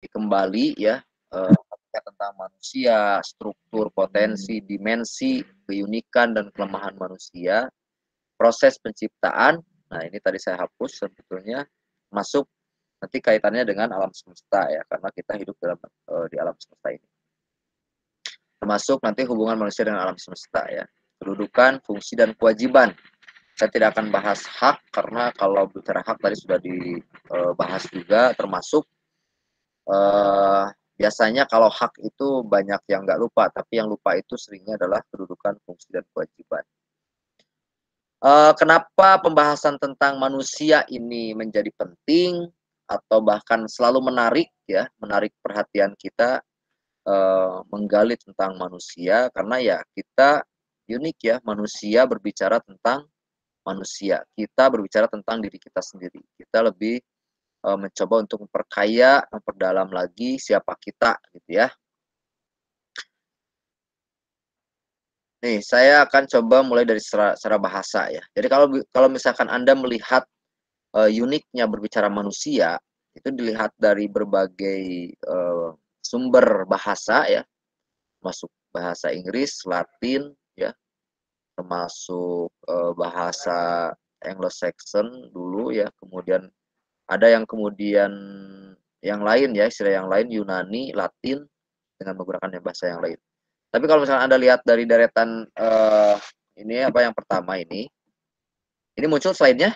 kembali ya tentang manusia, struktur, potensi, dimensi, keunikan dan kelemahan manusia, proses penciptaan. Nah, ini tadi saya hapus sebetulnya masuk nanti kaitannya dengan alam semesta ya, karena kita hidup di alam semesta ini. Termasuk nanti hubungan manusia dengan alam semesta ya. Kedudukan, fungsi dan kewajiban. Saya tidak akan bahas hak karena kalau bicara hak tadi sudah dibahas juga, termasuk biasanya kalau hak itu banyak yang nggak lupa, tapi yang lupa itu seringnya adalah kedudukan, fungsi, dan kewajiban. Kenapa pembahasan tentang manusia ini menjadi penting atau bahkan selalu menarik ya, menarik perhatian kita, menggali tentang manusia karena ya kita unik ya, manusia berbicara tentang manusia, kita berbicara tentang diri kita sendiri. Kita lebih mencoba untuk memperkaya, memperdalam lagi siapa kita gitu ya. Nih, saya akan coba mulai dari secara bahasa ya. Jadi kalau misalkan Anda melihat uniknya berbicara manusia, itu dilihat dari berbagai sumber bahasa ya, masuk bahasa Inggris, Latin ya, termasuk bahasa Anglo-Saxon dulu ya, kemudian ada yang kemudian yang lain ya, istilah yang lain Yunani, Latin dengan menggunakan bahasa yang lain. Tapi kalau misalnya Anda lihat dari deretan ini apa yang pertama ini muncul slide-nya?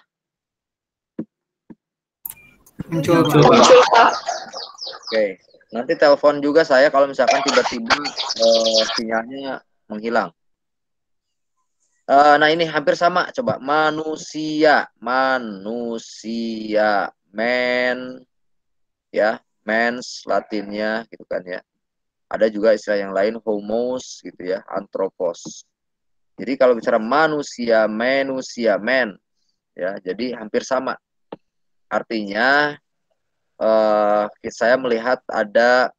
Muncul, Pak. Oke, nanti telepon juga saya kalau misalkan tiba-tiba sinyalnya menghilang. Nah ini hampir sama, coba manusia, man, ya, mens Latinnya gitu kan ya. Ada juga istilah yang lain homos gitu ya, anthropos. Jadi kalau bicara manusia, man, ya, jadi hampir sama. Artinya saya melihat ada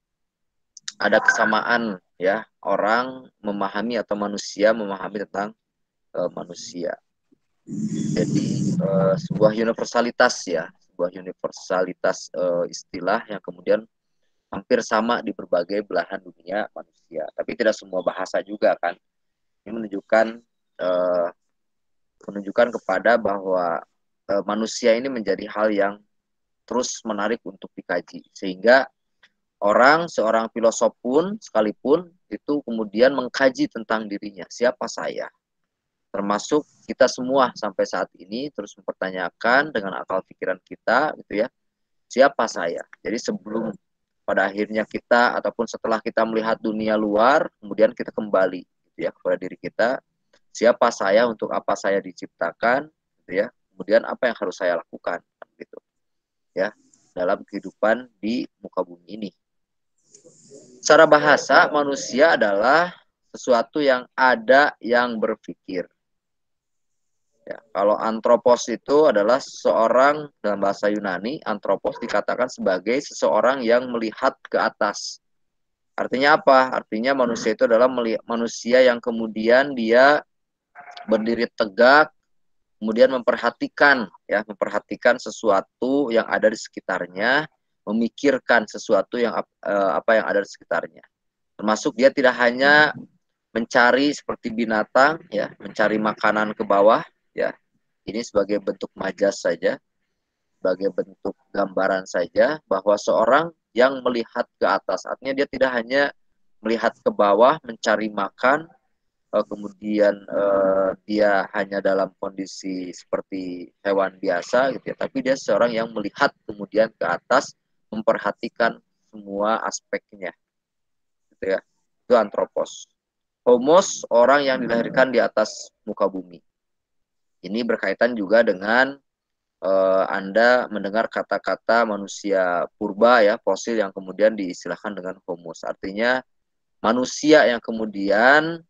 kesamaan ya, orang memahami atau manusia memahami tentang manusia. Jadi sebuah universalitas ya, sebuah universalitas istilah yang kemudian hampir sama di berbagai belahan dunia manusia. Tapi tidak semua bahasa juga kan. Ini menunjukkan kepada bahwa manusia ini menjadi hal yang terus menarik untuk dikaji. Sehingga seorang filosof pun sekalipun itu kemudian mengkaji tentang dirinya. Siapa saya? Termasuk kita semua sampai saat ini terus mempertanyakan dengan akal pikiran kita gitu ya. Siapa saya? Jadi sebelum pada akhirnya kita ataupun setelah kita melihat dunia luar, kemudian kita kembali gitu ya kepada diri kita. Siapa saya, untuk apa saya diciptakan gitu ya. Kemudian apa yang harus saya lakukan gitu ya dalam kehidupan di muka bumi ini. Secara bahasa, manusia adalah sesuatu yang ada yang berpikir. Ya, kalau antropos itu adalah seseorang, dalam bahasa Yunani, antropos dikatakan sebagai seseorang yang melihat ke atas. Artinya apa? Artinya manusia itu adalah manusia yang kemudian dia berdiri tegak, kemudian memperhatikan sesuatu yang ada di sekitarnya, memikirkan sesuatu yang apa yang ada di sekitarnya. Termasuk dia tidak hanya mencari seperti binatang ya, mencari makanan ke bawah ya. Ini sebagai bentuk majas saja, sebagai bentuk gambaran saja bahwa seorang yang melihat ke atas, artinya dia tidak hanya melihat ke bawah mencari makan, kemudian dia hanya dalam kondisi seperti hewan biasa gitu ya, tapi dia seorang yang melihat kemudian ke atas, memperhatikan semua aspeknya gitu ya. Itu antropos. Homos, orang yang dilahirkan di atas muka bumi. Ini berkaitan juga dengan Anda mendengar kata-kata manusia purba ya, fosil yang kemudian diistilahkan dengan homos. Artinya manusia yang kemudian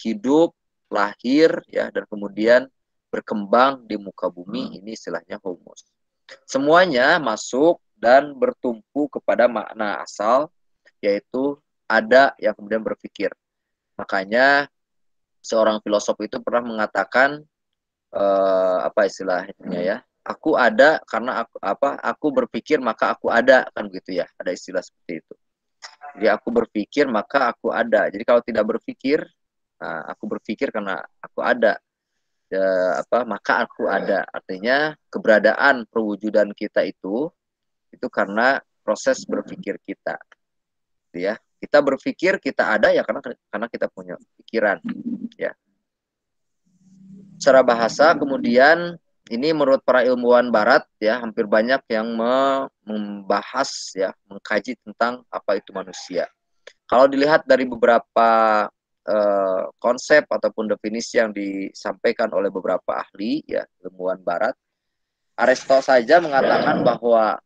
hidup, lahir ya, dan kemudian berkembang di muka bumi, ini istilahnya homos. Semuanya masuk dan bertumpu kepada makna asal, yaitu ada yang kemudian berpikir. Makanya seorang filosof itu pernah mengatakan apa istilahnya ya, aku ada karena aku berpikir maka aku ada, kan begitu ya, ada istilah seperti itu. Jadi aku berpikir maka aku ada. Jadi kalau tidak berpikir, nah, aku berpikir karena aku ada, maka aku ada. Artinya keberadaan perwujudan kita itu karena proses berpikir kita, gitu ya. Kita berpikir kita ada ya karena kita punya pikiran, ya. Secara bahasa kemudian ini menurut para ilmuwan barat ya hampir banyak yang membahas ya mengkaji tentang apa itu manusia. Kalau dilihat dari beberapa konsep ataupun definisi yang disampaikan oleh beberapa ahli ya ilmuwan barat, Aristoteles saja mengatakan bahwa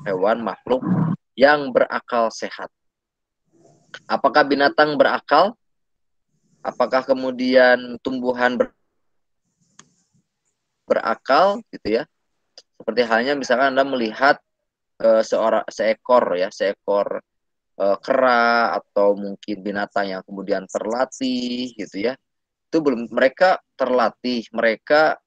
hewan makhluk yang berakal sehat. Apakah binatang berakal? Apakah kemudian tumbuhan berakal gitu ya? Seperti halnya misalkan Anda melihat seekor kera atau mungkin binatang yang kemudian terlatih gitu ya. Itu belum, mereka terlatih, mereka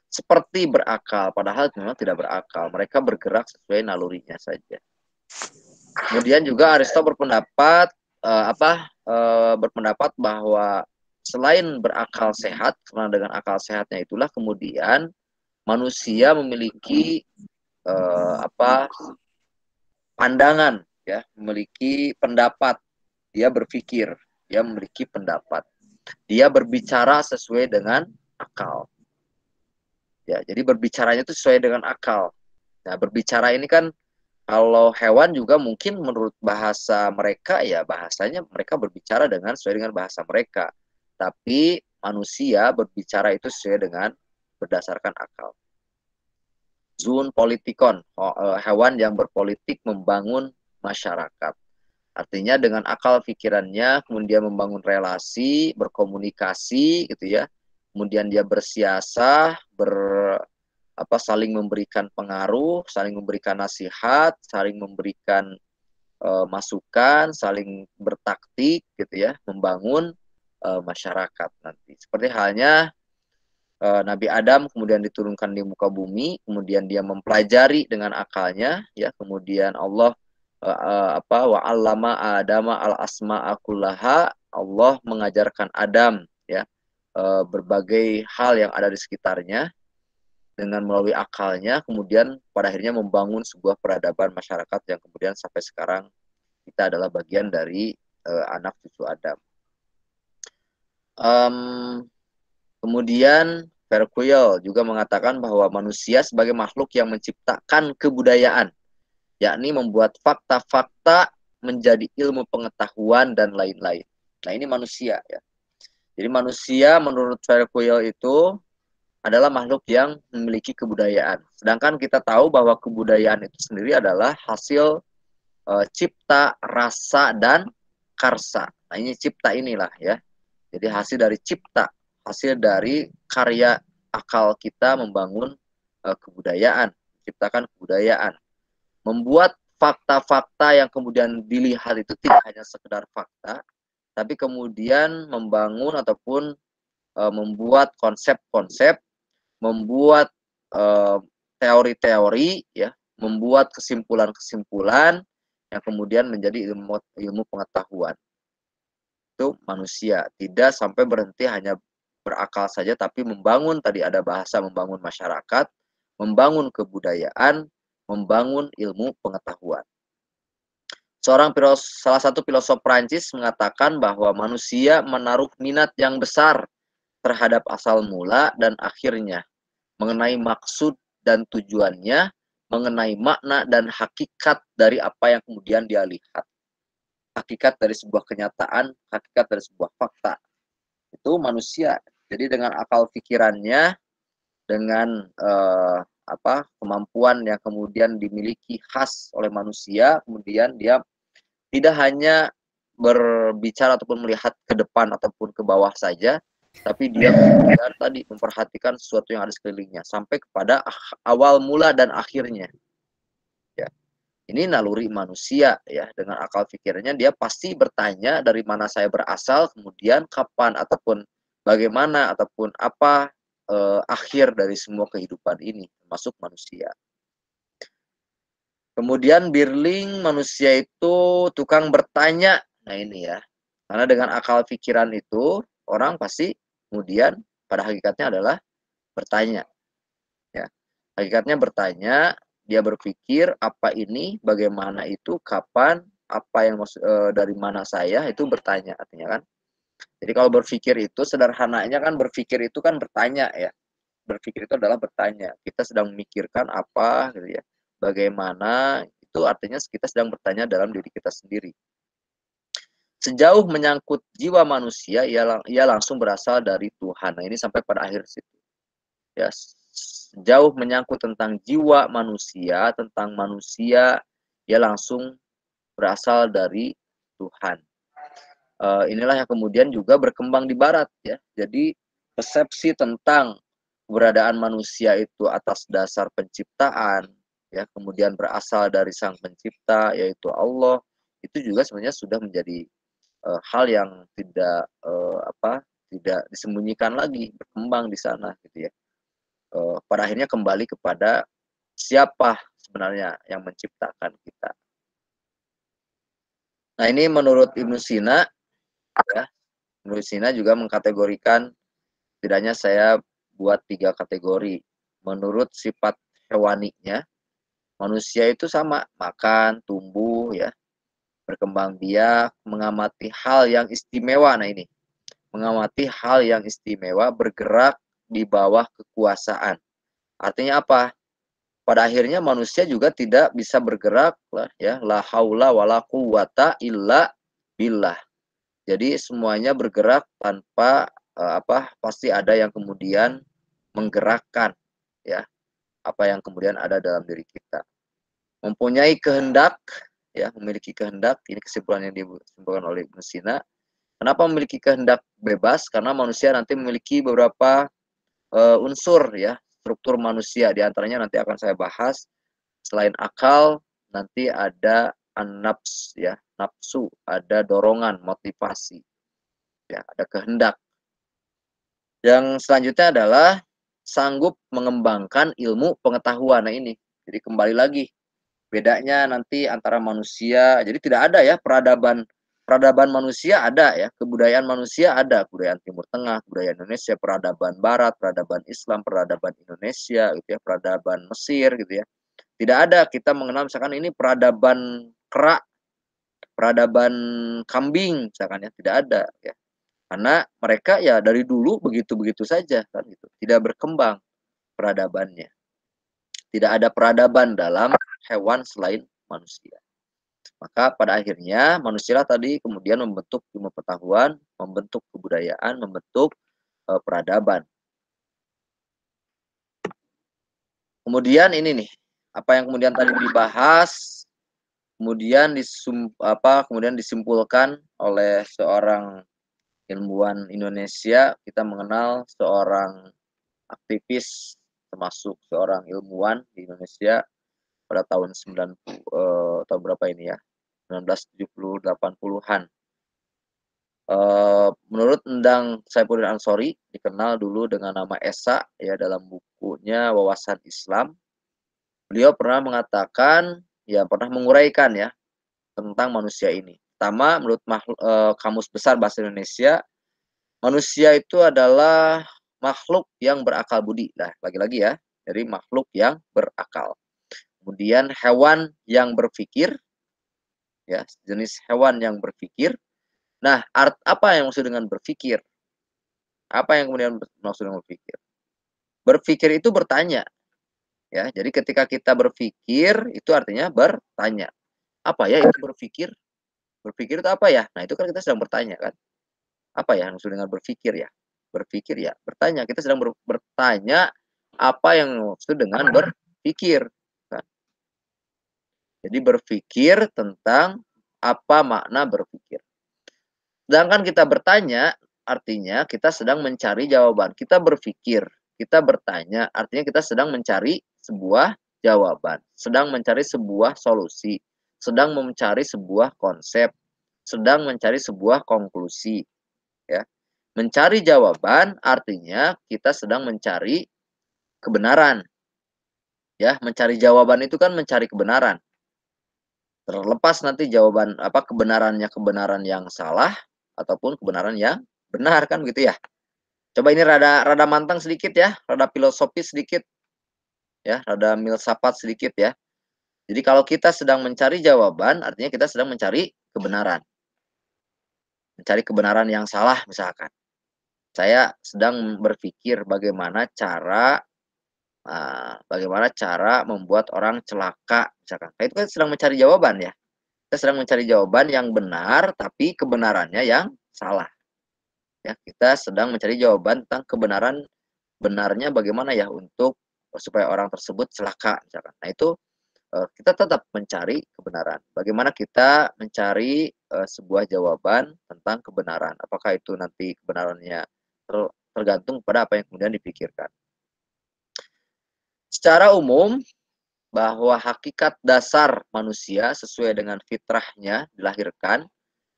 seperti berakal, padahal memang tidak berakal. Mereka bergerak sesuai nalurinya saja. Kemudian juga Aristoteles berpendapat bahwa selain berakal sehat, karena dengan akal sehatnya itulah kemudian manusia memiliki pandangan, ya, memiliki pendapat, dia berpikir, dia memiliki pendapat, dia berbicara sesuai dengan akal. Ya, jadi berbicaranya itu sesuai dengan akal. Nah, berbicara ini kan kalau hewan juga mungkin menurut bahasa mereka ya bahasanya mereka berbicara sesuai dengan bahasa mereka. Tapi manusia berbicara itu sesuai dengan berdasarkan akal. Zoon politikon, hewan yang berpolitik membangun masyarakat. Artinya dengan akal pikirannya kemudian membangun relasi, berkomunikasi gitu ya. Kemudian dia bersiasah, saling memberikan pengaruh, saling memberikan nasihat, saling memberikan masukan, saling bertaktik gitu ya, membangun masyarakat nanti. Seperti halnya Nabi Adam kemudian diturunkan di muka bumi, kemudian dia mempelajari dengan akalnya, ya, kemudian Allah wa 'allama Adama al asma'a kullaha, Allah mengajarkan Adam ya berbagai hal yang ada di sekitarnya dengan melalui akalnya, kemudian pada akhirnya membangun sebuah peradaban masyarakat yang kemudian sampai sekarang kita adalah bagian dari anak cucu Adam. Kemudian Verkuil juga mengatakan bahwa manusia sebagai makhluk yang menciptakan kebudayaan, yakni membuat fakta-fakta menjadi ilmu pengetahuan dan lain-lain. Nah, ini manusia ya. Jadi manusia menurut Verkuil itu adalah makhluk yang memiliki kebudayaan. Sedangkan kita tahu bahwa kebudayaan itu sendiri adalah hasil cipta, rasa, dan karsa. Nah, ini cipta inilah ya. Jadi hasil dari cipta, hasil dari karya akal kita membangun kebudayaan, menciptakan kebudayaan. Membuat fakta-fakta yang kemudian dilihat itu tidak hanya sekedar fakta, tapi kemudian membangun ataupun membuat konsep-konsep, membuat teori-teori, ya, membuat kesimpulan-kesimpulan yang kemudian menjadi ilmu pengetahuan. Itu manusia, tidak sampai berhenti hanya berakal saja, tapi membangun, tadi ada bahasa membangun masyarakat, membangun kebudayaan, membangun ilmu pengetahuan. Salah satu filosof Prancis mengatakan bahwa manusia menaruh minat yang besar terhadap asal mula dan akhirnya, mengenai maksud dan tujuannya, mengenai makna dan hakikat dari apa yang kemudian dia lihat. Hakikat dari sebuah kenyataan, hakikat dari sebuah fakta. Itu manusia. Jadi dengan akal pikirannya, dengan kemampuan yang kemudian dimiliki khas oleh manusia, kemudian dia tidak hanya berbicara ataupun melihat ke depan ataupun ke bawah saja, tapi dia kemudian tadi memperhatikan sesuatu yang ada sekelilingnya sampai kepada awal mula dan akhirnya. Ya. Ini naluri manusia ya, dengan akal pikirannya dia pasti bertanya dari mana saya berasal, kemudian kapan ataupun bagaimana ataupun apa akhir dari semua kehidupan ini, termasuk manusia. Kemudian birling, manusia itu tukang bertanya. Nah ini ya, karena dengan akal pikiran itu orang pasti kemudian pada hakikatnya adalah bertanya. Ya, hakikatnya bertanya, dia berpikir apa ini, bagaimana itu, kapan, apa yang dari mana saya, itu bertanya artinya kan. Jadi kalau berpikir itu sederhananya kan, berpikir itu kan bertanya ya. Berpikir itu adalah bertanya. Kita sedang memikirkan apa gitu ya. Bagaimana itu artinya kita sedang bertanya dalam diri kita sendiri. Sejauh menyangkut jiwa manusia, ia langsung berasal dari Tuhan. Nah, ini sampai pada akhir situ. Ya, sejauh menyangkut tentang jiwa manusia, tentang manusia, ia langsung berasal dari Tuhan. Inilah yang kemudian juga berkembang di Barat ya. Jadi persepsi tentang keberadaan manusia itu atas dasar penciptaan, ya, kemudian berasal dari Sang Pencipta yaitu Allah, itu juga sebenarnya sudah menjadi hal yang tidak disembunyikan lagi, berkembang di sana gitu ya. Pada akhirnya kembali kepada siapa sebenarnya yang menciptakan kita. Nah ini menurut Ibnu Sina ya, Ibnu Sina juga mengkategorikan, setidaknya saya buat 3 kategori. Menurut sifat hewaninya, manusia itu sama, makan, tumbuh ya, berkembang biak, mengamati hal yang istimewa. Nah ini, mengamati hal yang istimewa, bergerak di bawah kekuasaan. Artinya apa? Pada akhirnya manusia juga tidak bisa bergerak lah ya, la haula wala quwata illa billah. Jadi semuanya bergerak tanpa pasti ada yang kemudian menggerakkan ya apa yang kemudian ada dalam diri kita. Mempunyai kehendak ya, memiliki kehendak, ini kesimpulan yang disimpulkan oleh Ibnu Sina. Kenapa memiliki kehendak bebas? Karena manusia nanti memiliki beberapa unsur ya, struktur manusia, di antaranya nanti akan saya bahas. Selain akal, nanti ada an-nafs ya, nafsu, ada dorongan, motivasi. Ya, ada kehendak. Yang selanjutnya adalah sanggup mengembangkan ilmu pengetahuan. Nah ini, jadi kembali lagi bedanya nanti antara manusia. Jadi tidak ada ya peradaban manusia ada ya, kebudayaan manusia ada, kebudayaan Timur Tengah, kebudayaan Indonesia, peradaban Barat, peradaban Islam, peradaban Indonesia gitu ya, peradaban Mesir gitu ya. Tidak ada kita mengenal misalkan ini peradaban kera, peradaban kambing misalkan ya, tidak ada ya. Karena mereka ya dari dulu begitu-begitu saja kan gitu. Tidak berkembang peradabannya. Tidak ada peradaban dalam hewan selain manusia. Maka pada akhirnya manusia tadi kemudian membentuk ilmu pengetahuan, membentuk kebudayaan, membentuk peradaban. Kemudian ini nih, apa yang kemudian tadi dibahas, kemudian disimpulkan oleh seorang ilmuwan Indonesia. Kita mengenal seorang aktivis termasuk seorang ilmuwan di Indonesia pada tahun 90 tahun berapa ini ya? 1970 80-an. Menurut Endang Saifuddin Ansori, dikenal dulu dengan nama Esa ya dalam bukunya Wawasan Islam. Beliau pernah mengatakan ya pernah menguraikan ya tentang manusia ini. Pertama, menurut Kamus Besar Bahasa Indonesia, manusia itu adalah makhluk yang berakal budi. Nah, lagi-lagi ya, jadi makhluk yang berakal. Kemudian hewan yang berpikir, ya, jenis hewan yang berpikir. Nah, apa yang maksud dengan berpikir? Apa yang kemudian maksud dengan berpikir? Berpikir itu bertanya, ya. Jadi ketika kita berpikir itu artinya bertanya. Apa ya itu berpikir? Berpikir itu apa ya? Nah, itu kan kita sedang bertanya kan. Apa ya maksud dengan berpikir ya? Berpikir ya, bertanya. Kita sedang bertanya apa yang maksud dengan berpikir. Kan? Jadi berpikir tentang apa makna berpikir. Sedangkan kita bertanya, artinya kita sedang mencari jawaban. Kita berpikir, kita bertanya, artinya kita sedang mencari sebuah jawaban, sedang mencari sebuah solusi, sedang mencari sebuah konsep, sedang mencari sebuah konklusi. Ya. Mencari jawaban artinya kita sedang mencari kebenaran. Ya, mencari jawaban itu kan mencari kebenaran. Terlepas nanti jawaban kebenarannya kebenaran yang salah ataupun kebenaran yang benar kan gitu ya. Coba ini rada rada mantang sedikit ya, rada filosofis sedikit ya, rada filsafat sedikit ya. Jadi kalau kita sedang mencari jawaban artinya kita sedang mencari kebenaran. Mencari kebenaran yang salah misalkan. Saya sedang berpikir bagaimana cara membuat orang celaka misalkan. Nah, itu kan sedang mencari jawaban ya. Kita sedang mencari jawaban yang benar tapi kebenarannya yang salah. Ya, kita sedang mencari jawaban tentang kebenaran benarnya bagaimana ya untuk supaya orang tersebut celaka misalkan. Nah, itu kita tetap mencari kebenaran. Bagaimana kita mencari sebuah jawaban tentang kebenaran. Apakah itu nanti kebenarannya tergantung pada apa yang kemudian dipikirkan. Secara umum, bahwa hakikat dasar manusia sesuai dengan fitrahnya dilahirkan,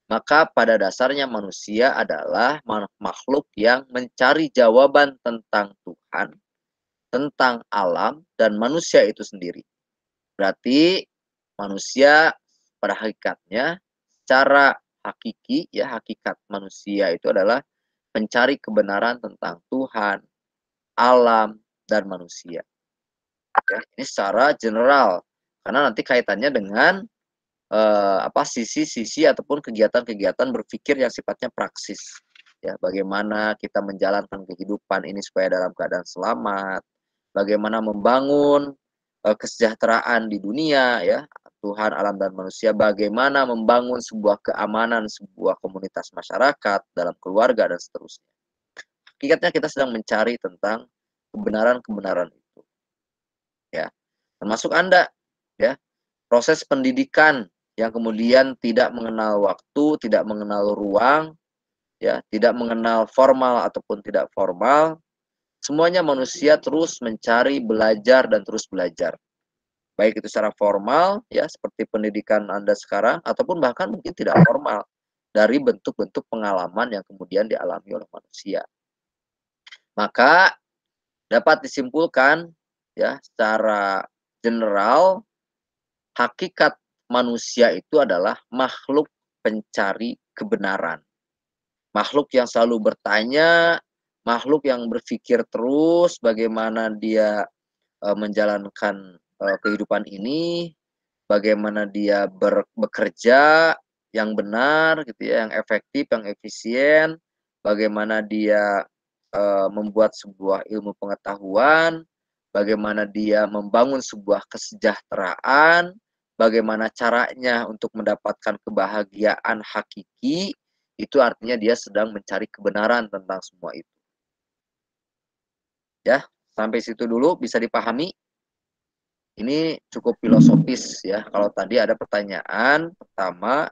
maka pada dasarnya manusia adalah makhluk yang mencari jawaban tentang Tuhan, tentang alam, dan manusia itu sendiri. Berarti manusia pada hakikatnya secara hakiki ya, hakikat manusia itu adalah mencari kebenaran tentang Tuhan, alam, dan manusia. Ya, ini secara general karena nanti kaitannya dengan sisi-sisi ataupun kegiatan-kegiatan berpikir yang sifatnya praksis. Ya, bagaimana kita menjalankan kehidupan ini supaya dalam keadaan selamat, bagaimana membangun kesejahteraan di dunia ya, Tuhan, alam dan manusia, bagaimana membangun sebuah keamanan, sebuah komunitas masyarakat, dalam keluarga dan seterusnya. Hakikatnya kita sedang mencari tentang kebenaran-kebenaran itu. Ya, termasuk Anda ya, proses pendidikan yang kemudian tidak mengenal waktu, tidak mengenal ruang, ya, tidak mengenal formal ataupun tidak formal, semuanya manusia terus mencari, belajar dan terus belajar. Baik itu secara formal ya seperti pendidikan Anda sekarang ataupun bahkan mungkin tidak formal dari bentuk-bentuk pengalaman yang kemudian dialami oleh manusia. Maka dapat disimpulkan ya secara general hakikat manusia itu adalah makhluk pencari kebenaran. Makhluk yang selalu bertanya, makhluk yang berpikir terus bagaimana dia menjalankan kehidupan ini, bagaimana dia bekerja yang benar gitu ya, yang efektif, yang efisien, bagaimana dia membuat sebuah ilmu pengetahuan, bagaimana dia membangun sebuah kesejahteraan, bagaimana caranya untuk mendapatkan kebahagiaan hakiki, itu artinya dia sedang mencari kebenaran tentang semua itu. Ya, sampai situ dulu bisa dipahami. Ini cukup filosofis ya. Kalau tadi ada pertanyaan pertama,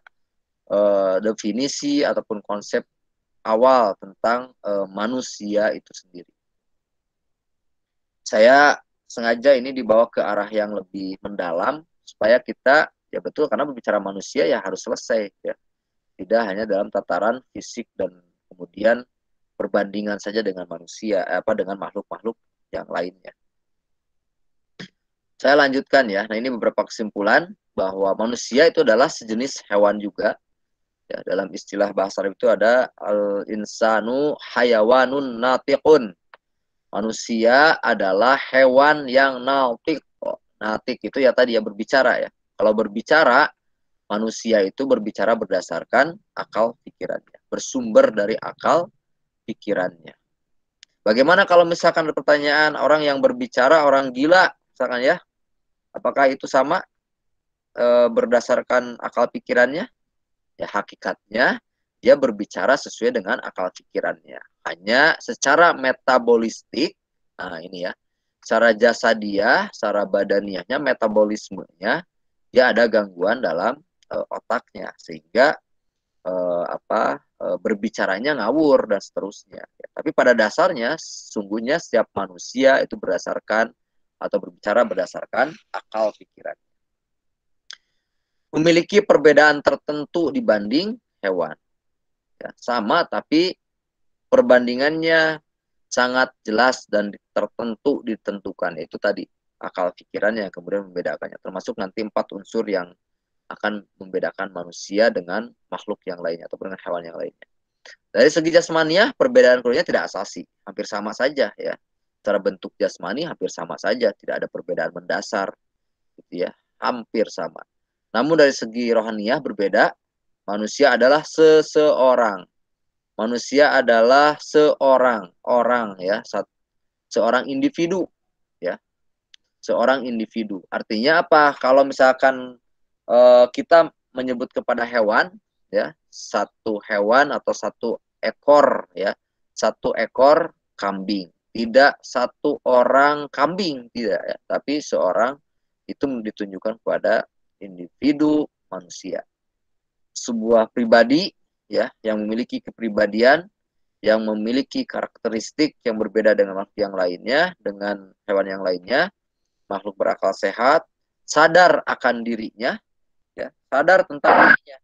definisi ataupun konsep awal tentang manusia itu sendiri. Saya sengaja ini dibawa ke arah yang lebih mendalam supaya kita ya betul karena berbicara manusia ya harus selesai ya. Tidak hanya dalam tataran fisik dan kemudian perbandingan saja dengan manusia dengan makhluk-makhluk yang lainnya. Saya lanjutkan ya. Nah, ini beberapa kesimpulan bahwa manusia itu adalah sejenis hewan juga. Ya, dalam istilah bahasa Arab itu ada al-insanu hayawanun natiqun. Manusia adalah hewan yang natik. Natik itu ya tadi ya berbicara ya. Kalau berbicara, manusia itu berbicara berdasarkan akal pikirannya. Bersumber dari akal pikirannya. Bagaimana kalau misalkan ada pertanyaan orang yang berbicara, orang gila, misalkan ya. Apakah itu sama berdasarkan akal pikirannya? Ya hakikatnya dia berbicara sesuai dengan akal pikirannya. Hanya secara metabolistik, nah ini ya, secara jasadiah, secara badaniahnya, metabolismenya, dia ada gangguan dalam otaknya sehingga berbicaranya ngawur dan seterusnya. Ya, tapi pada dasarnya, sungguhnya setiap manusia itu berdasarkan atau berbicara berdasarkan akal pikiran. Memiliki perbedaan tertentu dibanding hewan. Ya, sama tapi perbandingannya sangat jelas dan ditentukan. Itu tadi akal pikirannya yang kemudian membedakannya. Termasuk nanti 4 unsur yang akan membedakan manusia dengan makhluk yang lainnya atau dengan hewan yang lainnya. Dari segi jasmaniah, perbedaan keduanya tidak asasi, hampir sama saja ya. Secara bentuk jasmani hampir sama saja, tidak ada perbedaan mendasar, gitu ya, hampir sama. Namun dari segi rohaniah berbeda. Manusia adalah seseorang. Manusia adalah seorang orang ya, seorang individu ya, seorang individu. Artinya apa? Kalau misalkan kita menyebut kepada hewan ya, satu hewan atau satu ekor ya, satu ekor kambing, tidak satu orang kambing, tidak ya, tapi seorang, itu ditunjukkan kepada individu manusia, sebuah pribadi ya yang memiliki kepribadian, yang memiliki karakteristik yang berbeda dengan makhluk yang lainnya, dengan hewan yang lainnya, makhluk berakal sehat, sadar akan dirinya, ya, sadar tentang dirinya.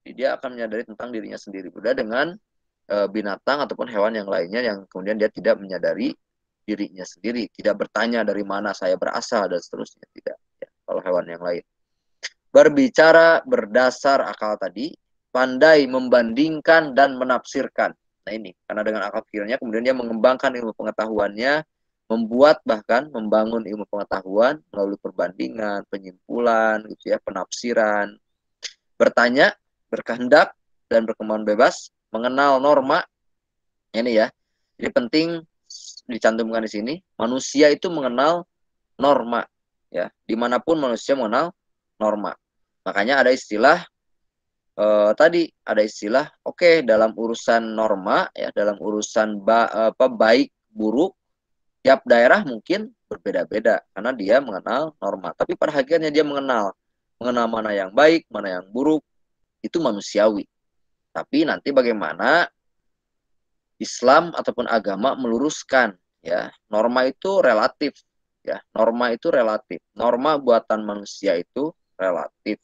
Jadi dia akan menyadari tentang dirinya sendiri. Berbeda dengan binatang ataupun hewan yang lainnya yang kemudian dia tidak menyadari dirinya sendiri, tidak bertanya dari mana saya berasal dan seterusnya, tidak. Ya, kalau hewan yang lain. Berbicara berdasar akal tadi, pandai membandingkan dan menafsirkan. Nah ini, karena dengan akal pikirnya kemudian dia mengembangkan ilmu pengetahuannya, membuat bahkan membangun ilmu pengetahuan melalui perbandingan, penyimpulan, gitu ya, penafsiran, bertanya, berkehendak dan berkemauan bebas, mengenal norma. Ini ya, jadi penting dicantumkan di sini, manusia itu mengenal norma, ya, dimanapun manusia mengenal norma. Makanya ada istilah tadi ada istilah, oke, dalam urusan norma ya, dalam urusan baik buruk, tiap daerah mungkin berbeda-beda karena dia mengenal norma. Tapi pada hakikatnya dia mengenal mana yang baik, mana yang buruk, itu manusiawi. Tapi nanti bagaimana Islam ataupun agama meluruskan ya, norma itu relatif ya, norma itu relatif. Norma buatan manusia itu relatif.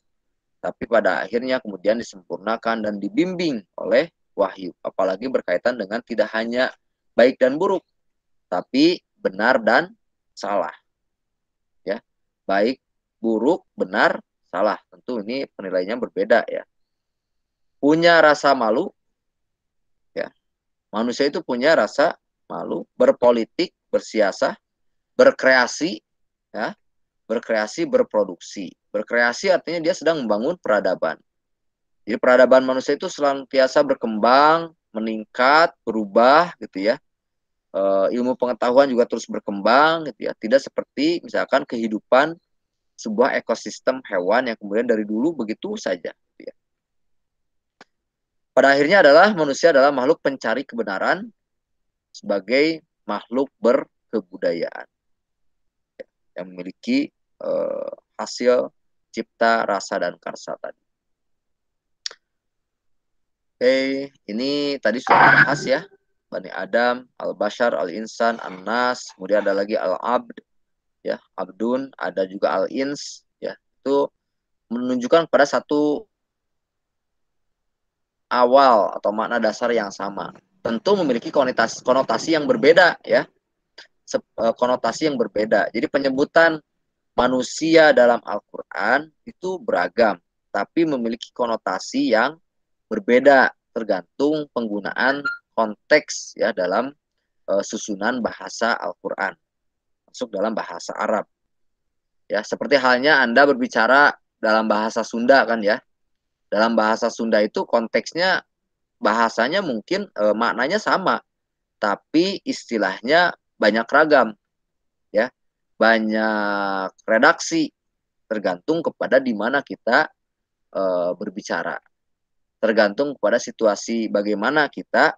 Tapi pada akhirnya kemudian disempurnakan dan dibimbing oleh wahyu. Apalagi berkaitan dengan tidak hanya baik dan buruk, tapi benar dan salah. Ya, baik, buruk, benar, salah. Tentu ini penilaiannya berbeda ya. Punya rasa malu, ya. Manusia itu punya rasa malu, berpolitik, bersiasat, berkreasi, ya, berkreasi, berproduksi. Berkreasi artinya dia sedang membangun peradaban. Jadi peradaban manusia itu senantiasa berkembang, meningkat, berubah gitu ya. Ilmu pengetahuan juga terus berkembang gitu ya. Tidak seperti misalkan kehidupan sebuah ekosistem hewan yang kemudian dari dulu begitu saja gitu ya. Pada akhirnya adalah manusia adalah makhluk pencari kebenaran sebagai makhluk berkebudayaan yang memiliki hasil cipta, rasa, dan karsa tadi. Oke, ini tadi sudah dibahas ya. Bani Adam, Al-Bashar, Al-Insan, An-Nas, kemudian ada lagi Al-Abd, ya, Abdun, ada juga Al-Ins, ya. Itu menunjukkan pada satu awal atau makna dasar yang sama. Tentu memiliki konotasi yang berbeda ya. Konotasi yang berbeda. Jadi penyebutan manusia dalam Al-Quran itu beragam, tapi memiliki konotasi yang berbeda tergantung penggunaan konteks ya dalam susunan bahasa Al-Quran, masuk dalam bahasa Arab. Ya, seperti halnya Anda berbicara dalam bahasa Sunda kan ya. Dalam bahasa Sunda itu konteksnya bahasanya mungkin maknanya sama, tapi istilahnya banyak ragam ya. Banyak redaksi tergantung kepada di mana kita berbicara. Tergantung kepada situasi bagaimana kita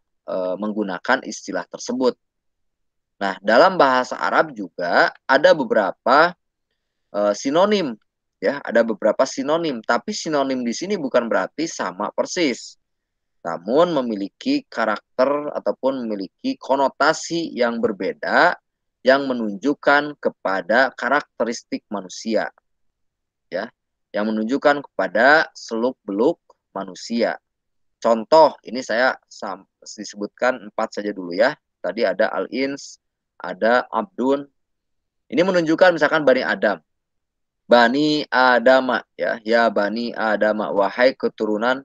menggunakan istilah tersebut. Nah, dalam bahasa Arab juga ada beberapa sinonim, ya, ada beberapa sinonim. Tapi sinonim di sini bukan berarti sama persis, namun memiliki karakter ataupun memiliki konotasi yang berbeda yang menunjukkan kepada karakteristik manusia, ya, yang menunjukkan kepada seluk-beluk manusia. Contoh, ini saya disebutkan 4 saja dulu ya. Tadi ada al-ins, ada abdun. Ini menunjukkan misalkan Bani Adam. Bani Adama ya Bani Adama, wahai keturunan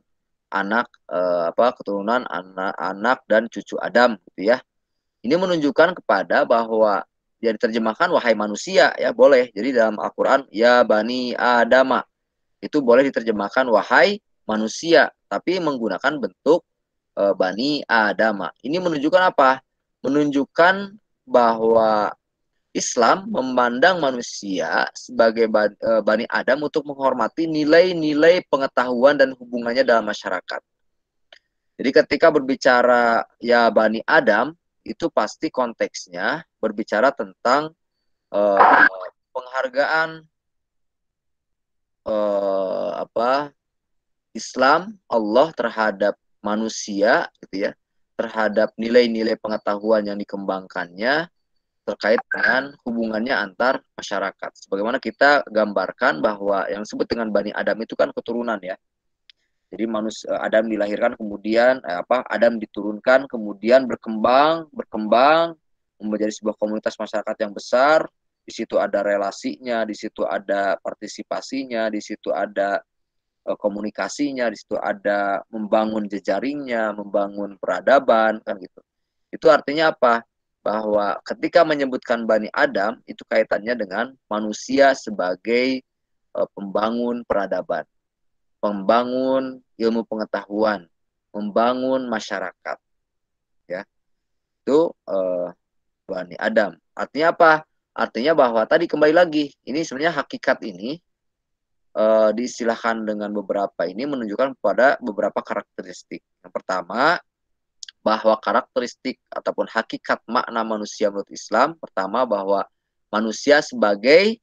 anak keturunan anak dan cucu Adam gitu ya. Ini menunjukkan kepada bahwa dia diterjemahkan wahai manusia ya, boleh. Jadi dalam Al-Qur'an ya Bani Adama itu boleh diterjemahkan wahai manusia, tapi menggunakan bentuk Bani Adama. Ini menunjukkan apa? Menunjukkan bahwa Islam memandang manusia sebagai Bani Adam untuk menghormati nilai-nilai pengetahuan dan hubungannya dalam masyarakat. Jadi ketika berbicara ya Bani Adam, itu pasti konteksnya berbicara tentang penghargaan Islam Allah terhadap manusia gitu ya, terhadap nilai-nilai pengetahuan yang dikembangkannya terkait dengan hubungannya antar masyarakat. Sebagaimana kita gambarkan bahwa yang disebut dengan Bani Adam itu kan keturunan ya. Jadi manusia Adam dilahirkan, kemudian Adam diturunkan, kemudian berkembang menjadi sebuah komunitas masyarakat yang besar. Di situ ada relasinya, di situ ada partisipasinya, di situ ada komunikasinya, di situ ada membangun jejaringnya, membangun peradaban kan gitu. Itu artinya apa? Bahwa ketika menyebutkan Bani Adam itu kaitannya dengan manusia sebagai pembangun peradaban, pembangun ilmu pengetahuan, membangun masyarakat. Ya. Itu Bani Adam. Artinya apa? Artinya bahwa tadi kembali lagi, ini sebenarnya hakikat ini diistilahkan dengan beberapa ini menunjukkan pada beberapa karakteristik. Yang pertama, bahwa karakteristik ataupun hakikat makna manusia menurut Islam, pertama bahwa manusia sebagai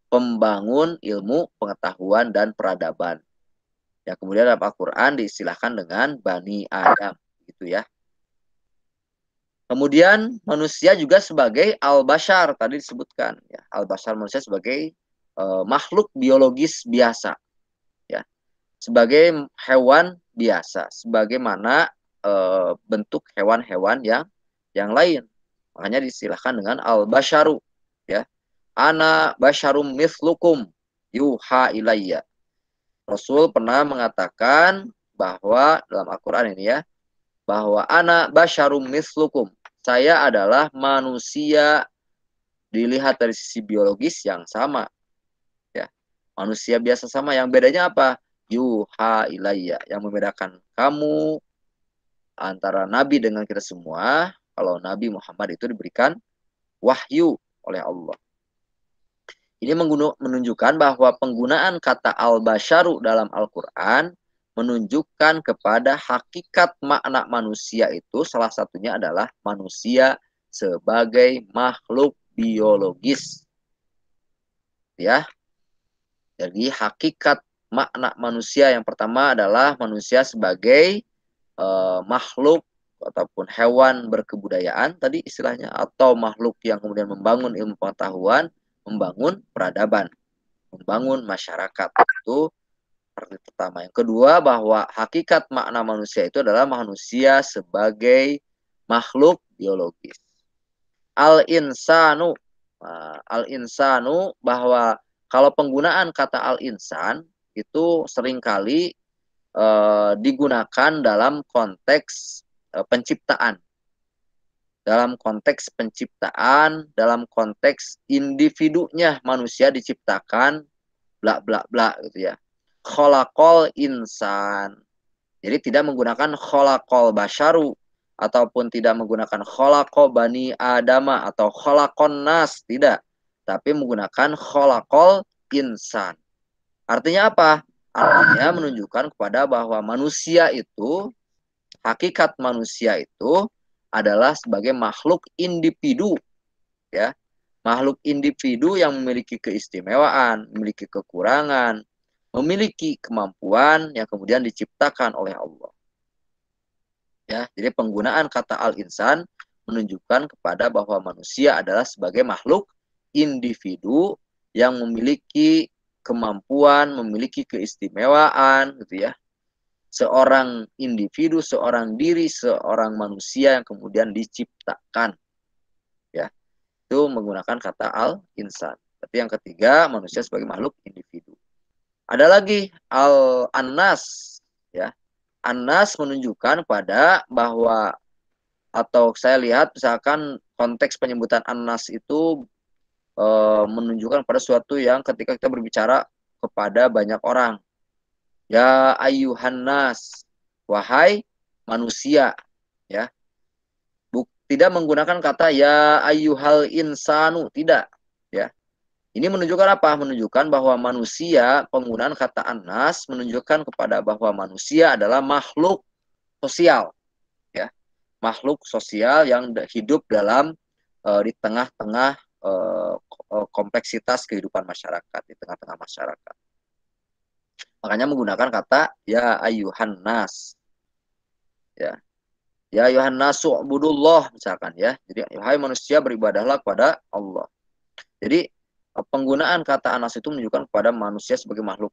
pembangun ilmu pengetahuan dan peradaban. Ya, kemudian dalam Al-Quran diistilahkan dengan Bani Adam, gitu ya. Kemudian manusia juga sebagai al-bashar, tadi disebutkan ya, al-bashar manusia sebagai makhluk biologis biasa, ya, sebagai hewan biasa, sebagaimana bentuk hewan-hewan yang lain. Makanya diistilahkan dengan al-basharu, ya. Ana basharum mithlukum yuha ilayya. Rasul pernah mengatakan bahwa dalam Al-Quran ini ya, bahwa ana basharum mithlukum. Saya adalah manusia dilihat dari sisi biologis yang sama. Ya. Manusia biasa sama, yang bedanya apa? Yuha ilayya. Yang membedakan kamu antara Nabi dengan kita semua, kalau Nabi Muhammad itu diberikan wahyu oleh Allah. Ini menunjukkan bahwa penggunaan kata al-basharu dalam Al-Quran menunjukkan kepada hakikat makna manusia itu salah satunya adalah manusia sebagai makhluk biologis. Ya. Jadi hakikat makna manusia yang pertama adalah manusia sebagai makhluk ataupun hewan berkebudayaan tadi istilahnya, atau makhluk yang kemudian membangun ilmu pengetahuan, membangun peradaban, membangun masyarakat. Itu arti pertama. Yang kedua, bahwa hakikat makna manusia itu adalah manusia sebagai makhluk biologis. Al-insanu, bahwa kalau penggunaan kata al-insan itu seringkali digunakan dalam konteks penciptaan. Dalam konteks penciptaan, dalam konteks individunya manusia diciptakan bla bla bla gitu ya. Kholaqol insan. Jadi tidak menggunakan kholaqol basyaru ataupun tidak menggunakan kholaqo bani adama atau kholaqon nas, tidak. Tapi menggunakan kholaqol insan. Artinya apa? Artinya menunjukkan kepada bahwa manusia itu, hakikat manusia itu adalah sebagai makhluk individu, ya, makhluk individu yang memiliki keistimewaan, memiliki kekurangan, memiliki kemampuan yang kemudian diciptakan oleh Allah. Ya, jadi penggunaan kata al-insan menunjukkan kepada bahwa manusia adalah sebagai makhluk individu yang memiliki kemampuan, memiliki keistimewaan, gitu ya, seorang individu, seorang diri, seorang manusia yang kemudian diciptakan. Ya, itu menggunakan kata al-insan. Berarti yang ketiga, manusia sebagai makhluk individu. Ada lagi al-annas, ya. Annas menunjukkan pada bahwa, atau saya lihat misalkan konteks penyebutan annas itu menunjukkan pada suatu yang ketika kita berbicara kepada banyak orang. Ya ayyuhan nas, wahai manusia, ya. Tidak menggunakan kata ya ayyuhal insanu, tidak, ya. Ini menunjukkan apa? Menunjukkan bahwa manusia, penggunaan kata anas menunjukkan kepada bahwa manusia adalah makhluk sosial, ya. Makhluk sosial yang hidup dalam di tengah-tengah kompleksitas kehidupan masyarakat, di tengah-tengah masyarakat. Makanya menggunakan kata ya ayyuhan nas. Ya. Ya ayyuhan nasu ubudullah misalkan, ya. Jadi hai manusia beribadahlah kepada Allah. Jadi penggunaan kata anas itu menunjukkan kepada manusia sebagai makhluk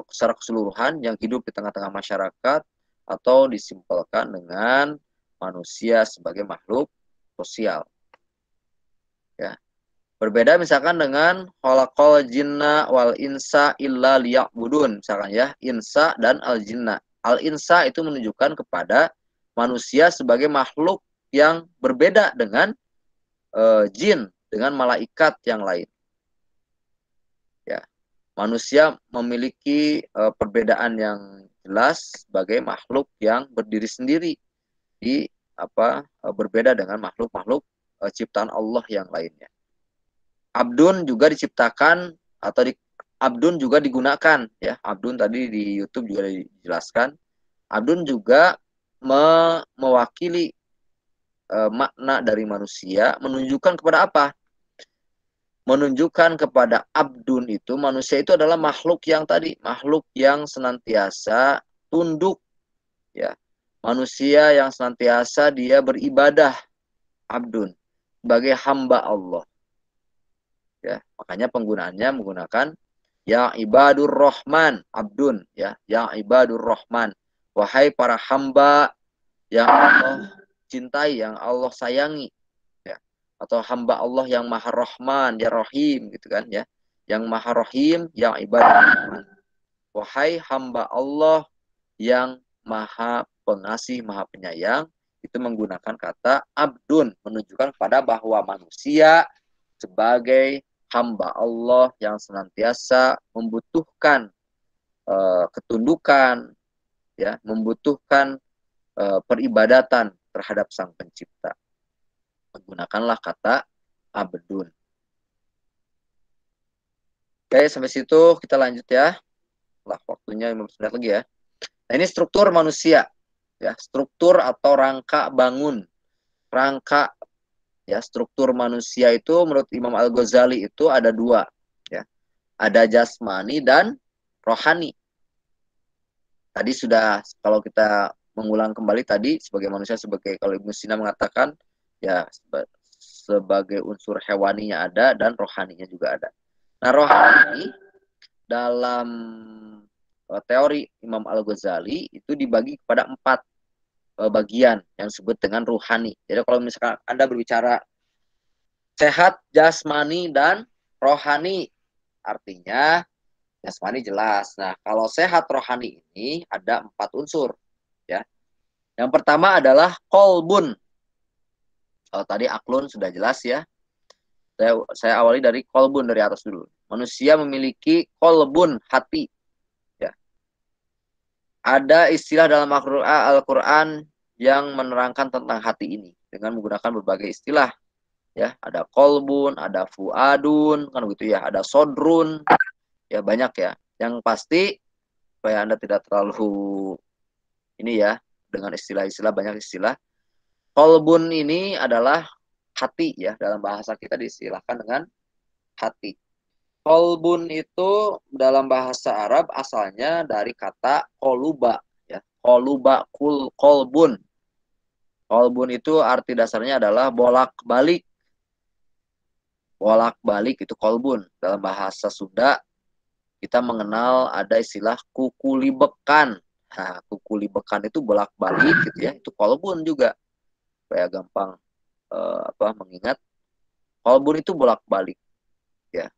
secara keseluruhan yang hidup di tengah-tengah masyarakat, atau disimpulkan dengan manusia sebagai makhluk sosial. Ya. Berbeda misalkan dengan khalaqal jinna wal insa illa liya'budun, misalkan, ya, insa dan al jinna. Al insa itu menunjukkan kepada manusia sebagai makhluk yang berbeda dengan jin, dengan malaikat yang lain. Ya. Manusia memiliki perbedaan yang jelas sebagai makhluk yang berdiri sendiri, di berbeda dengan makhluk-makhluk ciptaan Allah yang lainnya. Abdun juga diciptakan atau abdun juga digunakan, ya. Abdun tadi di YouTube juga dijelaskan. Abdun juga mewakili makna dari manusia, menunjukkan kepada apa? Menunjukkan kepada abdun itu, manusia itu adalah makhluk yang tadi, makhluk yang senantiasa tunduk, ya. Manusia yang senantiasa dia beribadah, abdun, sebagai hamba Allah. Ya, makanya penggunaannya menggunakan ya ibadur rahman, abdun, ya, ya ibadur rahman, wahai para hamba yang Allah cintai, yang Allah sayangi, ya, atau hamba Allah yang maha rahman, ya rahim, gitu kan, ya, yang maha rahim, yang ibadur rahman, wahai hamba Allah yang maha pengasih, maha penyayang. Itu menggunakan kata abdun, menunjukkan pada bahwa manusia sebagai hamba Allah yang senantiasa membutuhkan ketundukan, ya, membutuhkan peribadatan terhadap Sang Pencipta. Menggunakanlah kata abdun. Oke, sampai situ kita lanjut, ya. Lah, waktunya 15 menit lagi, ya. Nah, ini struktur manusia, ya, struktur atau rangka bangun. Rangka, ya, struktur manusia itu menurut Imam Al-Ghazali itu ada dua, ya. Ada jasmani dan rohani. Tadi sudah, kalau kita mengulang kembali tadi, sebagai manusia, sebagai, kalau Ibnu Sina mengatakan, ya, sebagai unsur hewaninya ada dan rohaninya juga ada. Nah, rohani dalam teori Imam Al-Ghazali itu dibagi kepada 4 bagian yang disebut dengan ruhani. Jadi kalau misalkan Anda berbicara sehat jasmani dan rohani, artinya jasmani jelas. Nah, kalau sehat rohani ini ada 4 unsur, ya. Yang pertama adalah kolbun. Kalau tadi aklun sudah jelas, ya. Saya awali dari kolbun, dari atas dulu. Manusia memiliki kolbun, hati, ya. Ada istilah dalam Al-Quran yang menerangkan tentang hati ini dengan menggunakan berbagai istilah, ya. Ada kolbun, ada fuadun, kan begitu, ya. Ada sodrun, ya, banyak, ya. Yang pasti supaya Anda tidak terlalu ini, ya, dengan istilah-istilah, banyak istilah. Kolbun ini adalah hati, ya. Dalam bahasa kita distilahkan dengan hati. Kolbun itu dalam bahasa Arab asalnya dari kata koluba, ya. Koluba, kolbun. Kolbun itu arti dasarnya adalah bolak-balik. Bolak-balik itu kolbun. Dalam bahasa Sunda kita mengenal ada istilah kukulibekan. Nah, kukulibekan itu bolak-balik gitu ya, itu kolbun juga. Supaya gampang mengingat, kolbun itu bolak-balik ya.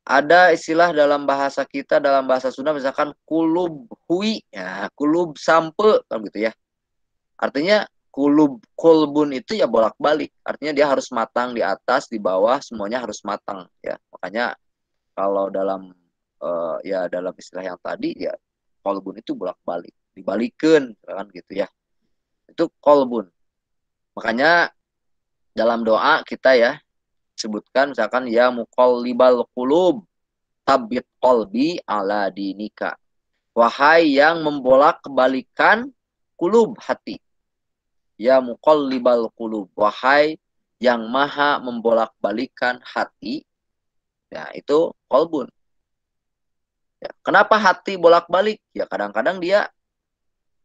Ada istilah dalam bahasa kita, dalam bahasa Sunda misalkan kulub hui, ya kulub sampe kan gitu ya. Artinya kolbun itu ya bolak-balik. Artinya dia harus matang di atas, di bawah semuanya harus matang ya. Makanya kalau dalam ya dalam istilah yang tadi ya, kolbun itu bolak-balik, dibalikin kan gitu ya. Itu kolbun. Makanya dalam doa kita ya sebutkan misalkan ya muqallibal qulub tabbit qalbi ala dinika. Wahai yang membolak-balikan kulub hati. Ya muqallibal qulub. Wahai yang maha membolak-balikan hati. Ya itu kolbun. Ya, kenapa hati bolak-balik? Ya kadang-kadang dia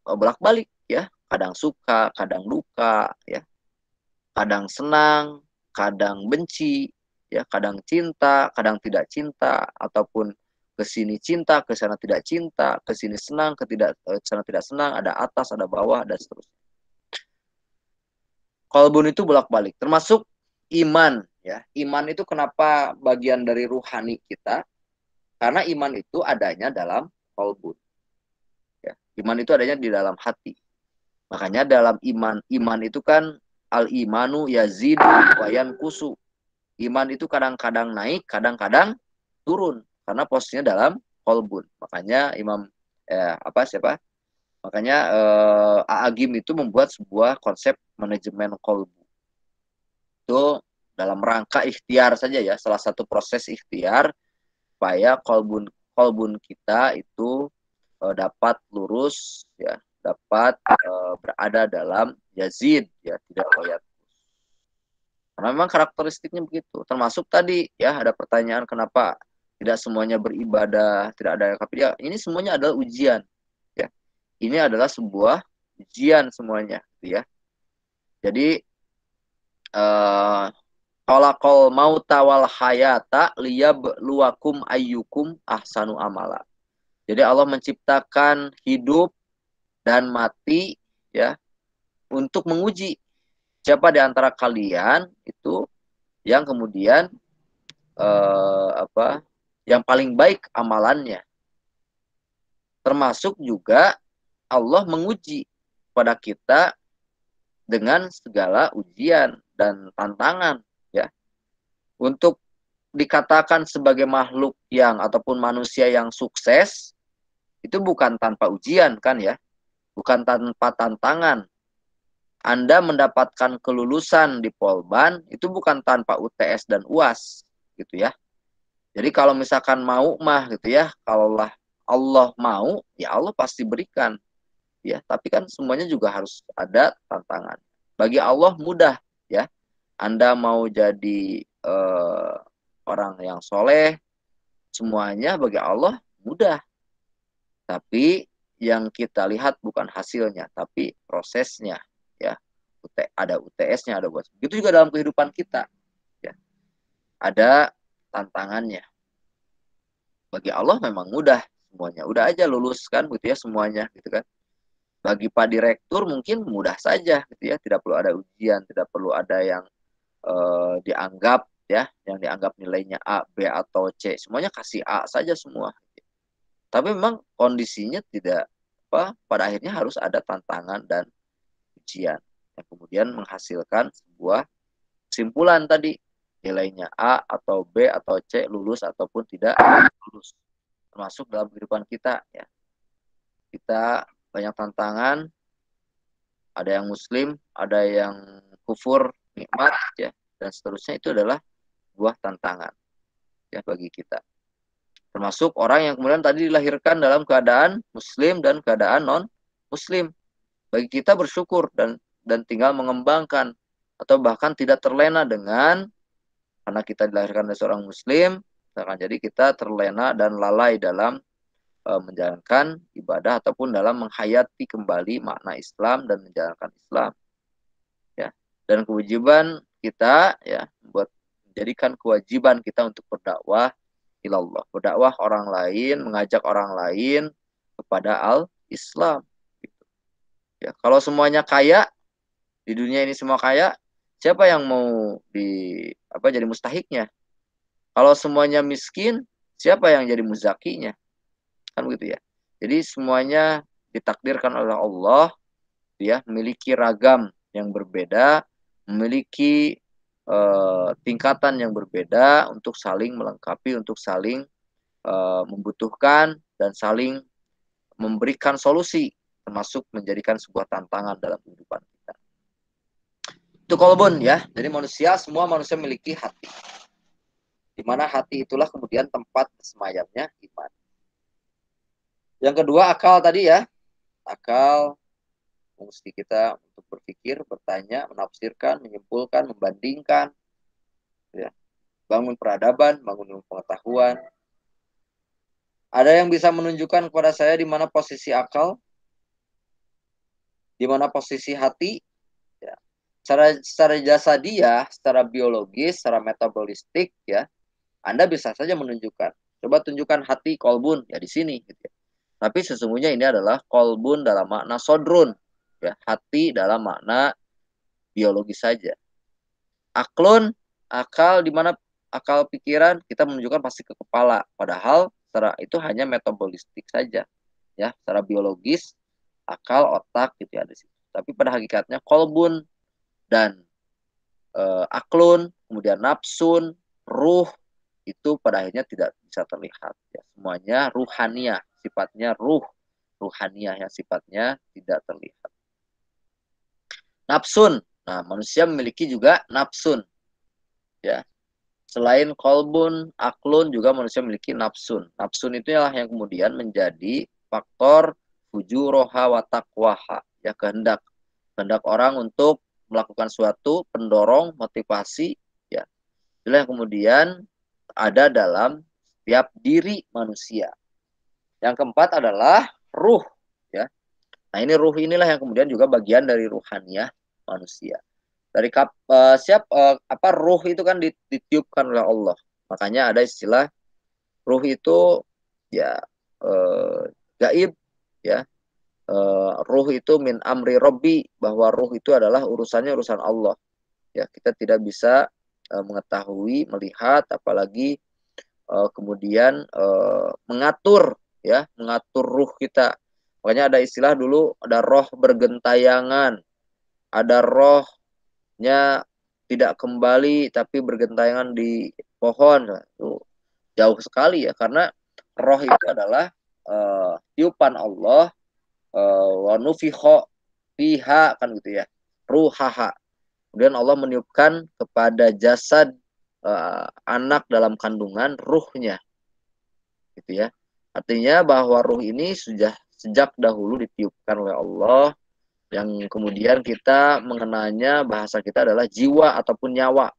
bolak-balik ya. Kadang suka, kadang duka ya. Kadang senang, kadang benci, ya, kadang cinta, kadang tidak cinta, ataupun ke sini cinta, ke sana tidak cinta, ke sini senang, ke sana tidak senang, ada atas, ada bawah, dan seterusnya. Kolbun itu bolak-balik, termasuk iman, ya. Iman itu kenapa bagian dari ruhani kita? Karena iman itu adanya dalam kolbun. Ya. Iman itu adanya di dalam hati. Makanya dalam iman itu kan al-imanu yazid wa yanqusu. Iman itu kadang-kadang naik, kadang-kadang turun karena posisinya dalam kolbun. Makanya Makanya A'agim itu membuat sebuah konsep manajemen kolbu. Itu dalam rangka ikhtiar saja ya, salah satu proses ikhtiar supaya kolbun kita itu dapat lurus ya, dapat berada dalam yazid ya, tidak koyat. Karena memang karakteristiknya begitu. Termasuk tadi ya ada pertanyaan kenapa tidak semuanya beribadah, tidak ada yang ya, ini semuanya adalah ujian ya. Ini adalah sebuah ujian semuanya gitu ya. Jadi khalaqal mauta wal hayata liyabluwakum ayyukum ahsanu amala. Jadi Allah menciptakan hidup dan mati ya untuk menguji siapa di antara kalian itu yang kemudian yang paling baik amalannya. Termasuk juga Allah menguji pada kita dengan segala ujian dan tantangan ya. Untuk dikatakan sebagai makhluk yang ataupun manusia yang sukses itu bukan tanpa ujian kan ya. Bukan tanpa tantangan. Anda mendapatkan kelulusan di Polban itu bukan tanpa UTS dan UAS gitu ya. Jadi kalau misalkan mau mah gitu ya, kalau Allah mau, ya Allah pasti berikan. Ya, tapi kan semuanya juga harus ada tantangan. Bagi Allah mudah ya. Anda mau jadi orang yang soleh, semuanya bagi Allah mudah. Tapi yang kita lihat bukan hasilnya, tapi prosesnya ya. Ada UTS-nya, ada buat. Itu juga dalam kehidupan kita ya. Ada tantangannya. Bagi Allah memang mudah semuanya. Udah aja lulus kan gitu ya semuanya gitu kan. Bagi Pak Direktur mungkin mudah saja gitu ya, tidak perlu ada ujian, tidak perlu ada yang dianggap ya, yang dianggap nilainya A, B atau C, semuanya kasih A saja semua. Tapi memang kondisinya tidak pada akhirnya harus ada tantangan dan ujian yang kemudian menghasilkan sebuah kesimpulan tadi, nilainya A atau B atau C, lulus ataupun tidak lulus. Termasuk dalam kehidupan kita ya. Kita banyak tantangan, ada yang muslim, ada yang kufur nikmat ya, dan seterusnya. Itu adalah buah tantangan ya bagi kita. Termasuk orang yang kemudian tadi dilahirkan dalam keadaan muslim dan keadaan non muslim. Bagi kita bersyukur dan tinggal mengembangkan atau bahkan tidak terlena dengan karena kita dilahirkan dari seorang muslim, jadi kita terlena dan lalai dalam menjalankan ibadah ataupun dalam menghayati kembali makna Islam dan menjalankan Islam ya. Dan kewajiban kita ya menjadikan kewajiban kita untuk berdakwah ilallah, berdakwah orang lain, mengajak orang lain kepada Islam. Gitu. Ya, kalau semuanya kaya di dunia ini semua kaya, siapa yang mau jadi mustahiknya? Kalau semuanya miskin, siapa yang jadi muzakinya? Kan begitu ya. Jadi semuanya ditakdirkan oleh Allah, ya, memiliki ragam yang berbeda, memiliki tingkatan yang berbeda untuk saling melengkapi, untuk saling membutuhkan dan saling memberikan solusi, termasuk menjadikan sebuah tantangan dalam kehidupan kita. Itu kolbun ya. Jadi semua manusia memiliki hati. Di mana hati itulah kemudian tempat semayamnya iman. Yang kedua akal tadi ya. Akal fungsi kita untuk berpikir, bertanya, menafsirkan, menyimpulkan, membandingkan, ya. Bangun peradaban, bangun pengetahuan. Ada yang bisa menunjukkan kepada saya di mana posisi akal, di mana posisi hati, ya. Secara jasa dia, secara biologis, secara metabolistik, ya, Anda bisa saja menunjukkan. Coba tunjukkan hati kolbun, ya di sini. Gitu ya. Tapi sesungguhnya ini adalah kolbun dalam makna sodrun, ya, hati dalam makna biologis saja. Aklun, akal, di mana akal pikiran kita menunjukkan pasti ke kepala. Padahal secara itu hanya metabolistik saja, ya, secara biologis akal, otak gitu ya di situ. Tapi pada hakikatnya kolbun dan aklun, kemudian nafsun, ruh itu pada akhirnya tidak bisa terlihat. Ya. Semuanya ruhaniah, sifatnya ruhaniah yang sifatnya tidak terlihat. Nafsun, nah manusia memiliki juga nafsun, ya. Selain kolbun, aklun juga manusia memiliki nafsun. Nafsun itu yang kemudian menjadi faktor fujuroha wa taqwaha, ya, kehendak orang untuk melakukan suatu, pendorong, motivasi, ya. Itulah yang kemudian ada dalam setiap diri manusia. Yang keempat adalah ruh, ya. Nah, ini ruh inilah yang kemudian juga bagian dari ruhaniah manusia. Dari apa ruh itu kan ditiupkan oleh Allah. Makanya ada istilah ruh itu ya gaib, ya. Ruh itu min amri robbi, bahwa ruh itu adalah urusan Allah. Ya, kita tidak bisa mengetahui, melihat, apalagi kemudian mengatur, ya, mengatur ruh kita. Makanya ada istilah dulu, ada roh bergentayangan, ada rohnya tidak kembali tapi bergentayangan di pohon. Itu jauh sekali ya, karena roh itu adalah tiupan Allah, wa nufikho fiha, kan gitu ya, ruhaha. Kemudian Allah meniupkan kepada jasad anak dalam kandungan ruhnya, gitu ya. Artinya bahwa ruh ini sudah sejak dahulu ditiupkan oleh Allah, yang kemudian kita mengenalnya, bahasa kita adalah jiwa ataupun nyawa,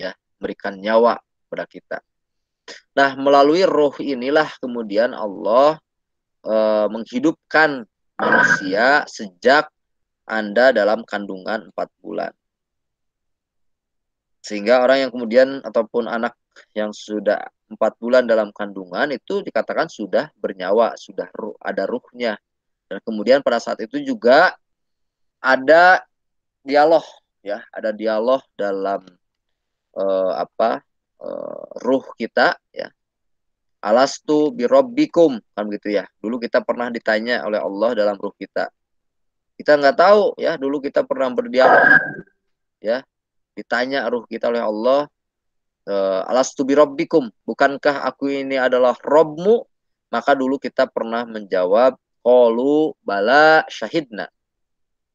ya, berikan nyawa pada kita. Nah, melalui ruh inilah kemudian Allah menghidupkan manusia sejak Anda dalam kandungan 4 bulan. Sehingga orang yang kemudian ataupun anak yang sudah 4 bulan dalam kandungan itu dikatakan sudah bernyawa, sudah ada ruhnya. Dan kemudian pada saat itu juga ada dialog, ya, ada dialog dalam ruh kita, ya. Alastu birobbikum, kan gitu ya. Dulu kita pernah ditanya oleh Allah dalam ruh kita. Kita nggak tahu, ya, dulu kita pernah berdialog, ya, ditanya ruh kita oleh Allah, alastu birobbikum, bukankah aku ini adalah Robmu? Maka dulu kita pernah menjawab, qalu bala syahidna.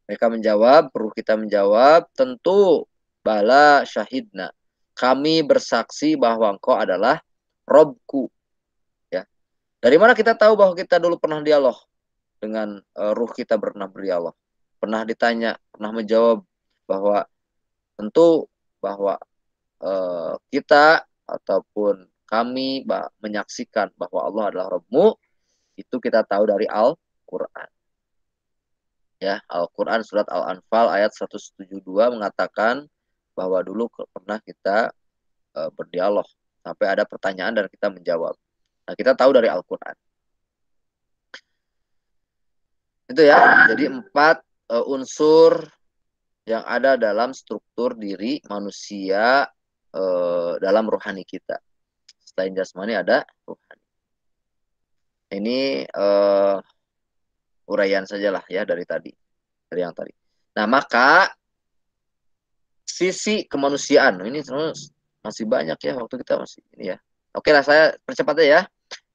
Mereka menjawab, ruh kita menjawab, tentu, bala syahidna. Kami bersaksi bahwa engkau adalah Robku. Ya. Dari mana kita tahu bahwa kita dulu pernah dialog dengan ruh kita, pernah berdialog? Pernah ditanya, pernah menjawab bahwa tentu bahwa kita ataupun kami menyaksikan bahwa Allah adalah Robmu, itu kita tahu dari Al-Quran. Ya, Al-Quran surat Al-Anfal ayat 172 mengatakan bahwa dulu pernah kita berdialog sampai ada pertanyaan dan kita menjawab. Nah, kita tahu dari Al-Quran. Itu ya. Jadi 4 unsur yang ada dalam struktur diri manusia dalam rohani kita. Selain jasmani ada rohani. Ini uraian sajalah ya dari yang tadi. Nah, maka sisi kemanusiaan ini masih banyak ya, waktu kita masih ini ya. Oke lah, saya percepat aja ya.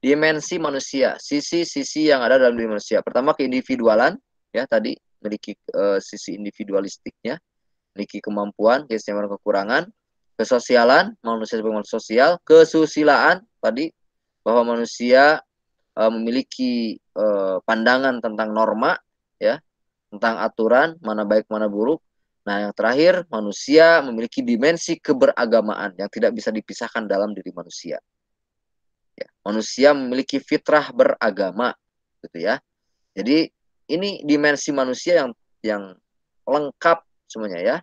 Dimensi manusia, sisi-sisi yang ada dalam diri manusia. Pertama, keindividualan ya, tadi memiliki sisi individualistiknya, memiliki kemampuan, keistimewaan, kekurangan. Kesosialan, manusia sebagai manusia sosial. Kesusilaan tadi, bahwa manusia memiliki pandangan tentang norma ya, tentang aturan mana baik mana buruk. Nah, yang terakhir, manusia memiliki dimensi keberagamaan yang tidak bisa dipisahkan dalam diri manusia ya. Manusia memiliki fitrah beragama gitu ya. Jadi ini dimensi manusia yang lengkap semuanya ya.